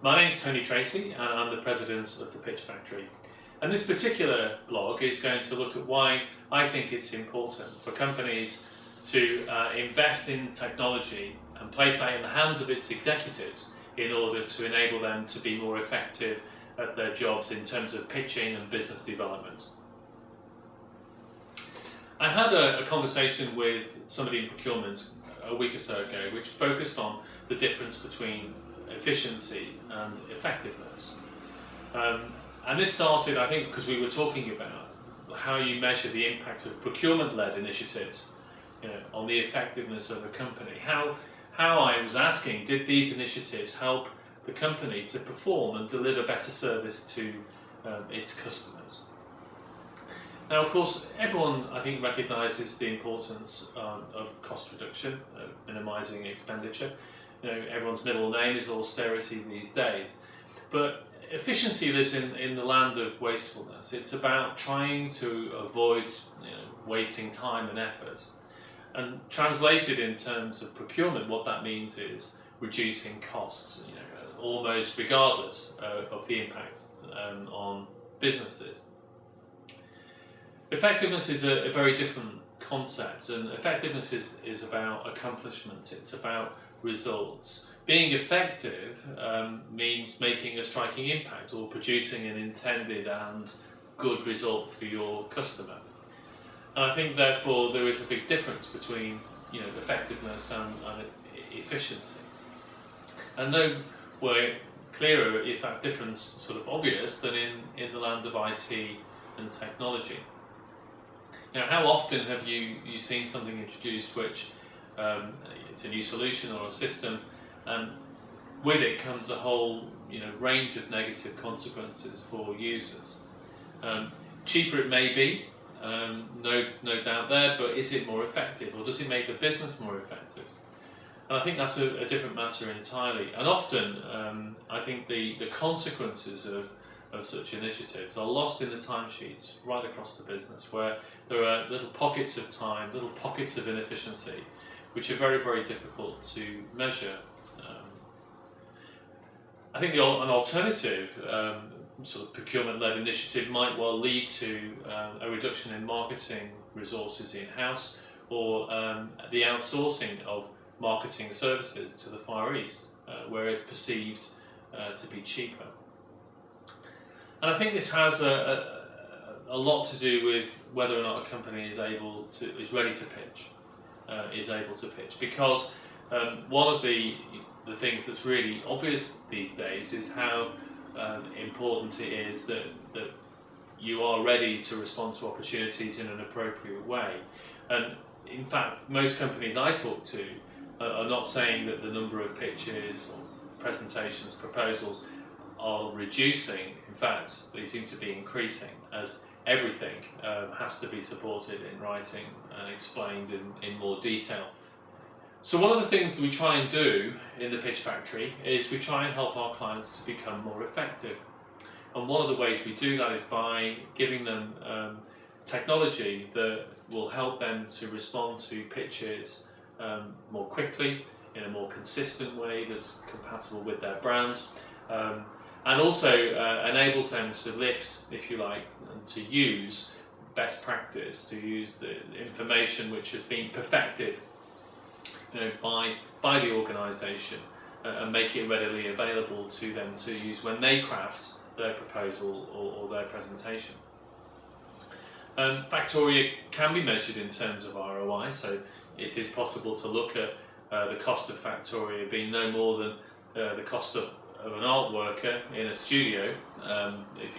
My name's Tony Tracy and I'm the president of the Pitch Factory. And this particular blog is going to look at why I think it's important for companies to invest in technology and place that in the hands of its executives in order to enable them to be more effective at their jobs in terms of pitching and business development. I had a conversation with somebody in procurement a week or so ago which focused on the difference between efficiency and effectiveness. And this started, I think, because we were talking about how you measure the impact of procurement-led initiatives, on the effectiveness of a company. How I was asking, did these initiatives help the company to perform and deliver better service to its customers? Now, of course, everyone, I think, recognises the importance of cost reduction, minimising expenditure. Everyone's middle name is austerity these days. But efficiency lives in the land of wastefulness. It's about trying to avoid wasting time and effort. And translated in terms of procurement, what that means is reducing costs, almost regardless of the impact on businesses. Effectiveness is a very different concept, and effectiveness is about accomplishment. It's about results. Being effective means making a striking impact or producing an intended and good result for your customer. And I think, therefore, there is a big difference between effectiveness and efficiency. And no way clearer is that difference sort of obvious than in the land of IT and technology. How often have you seen something introduced which it's a new solution or a system, and with it comes a whole range of negative consequences for users? Cheaper it may be, no doubt there, but is it more effective, or does it make the business more effective? And I think that's a different matter entirely. And often, I think the consequences of such initiatives are lost in the timesheets right across the business, where there are little pockets of time, little pockets of inefficiency, which are very, very difficult to measure. I think an alternative sort of procurement-led initiative might well lead to a reduction in marketing resources in-house, or the outsourcing of marketing services to the Far East, where it's perceived to be cheaper. And I think this has a lot to do with whether or not a company is ready to pitch, is able to pitch. Because one of the things that's really obvious these days is how important it is that you are ready to respond to opportunities in an appropriate way. And in fact, most companies I talk to are not saying that the number of pitches or presentations, proposals are reducing. In fact, they seem to be increasing, as everything has to be supported in writing and explained in more detail. So one of the things that we try and do in the Pitch Factory is we try and help our clients to become more effective. And one of the ways we do that is by giving them technology that will help them to respond to pitches more quickly, in a more consistent way that's compatible with their brand, and also enables them to lift, if you like, and to use best practice, to use the information which has been perfected by the organisation, and make it readily available to them to use when they craft their proposal or their presentation. Factoria can be measured in terms of ROI, so it is possible to look at the cost of Factoria being no more than the cost of an art worker in a studio,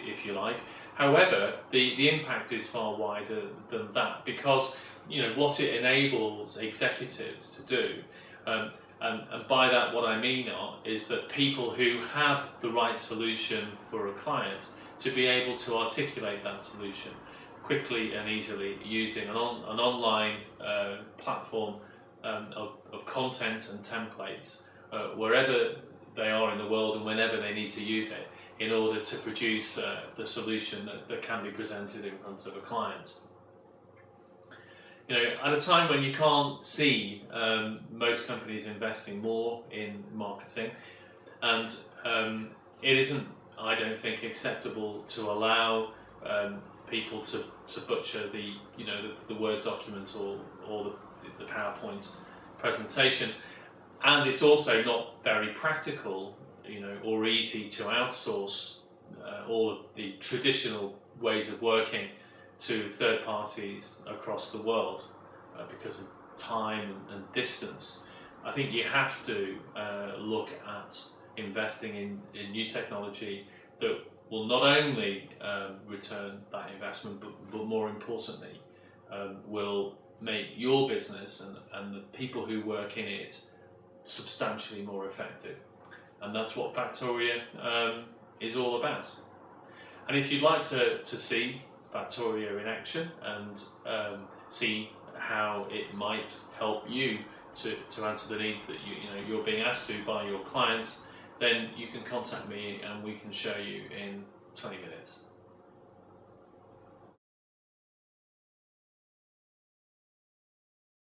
if you like. However, the impact is far wider than that, because what it enables executives to do, and by that what I mean is that people who have the right solution for a client to be able to articulate that solution quickly and easily using an online platform of content and templates wherever they are in the world and whenever they need to use it, in order to produce the solution that can be presented in front of a client. At a time when you can't see most companies investing more in marketing, And it isn't, I don't think, acceptable to allow people to butcher the Word document or the PowerPoint presentation. And it's also not very practical, or easy to outsource all of the traditional ways of working to third parties across the world because of time and distance. I think you have to look at investing in new technology that will not only return that investment, but more importantly, will make your business and the people who work in it substantially more effective. And that's what Factoria is all about. And if you'd like to see Factoria in action and see how it might help you to answer the needs that you're being asked to by your clients, then you can contact me and we can show you in 20 minutes.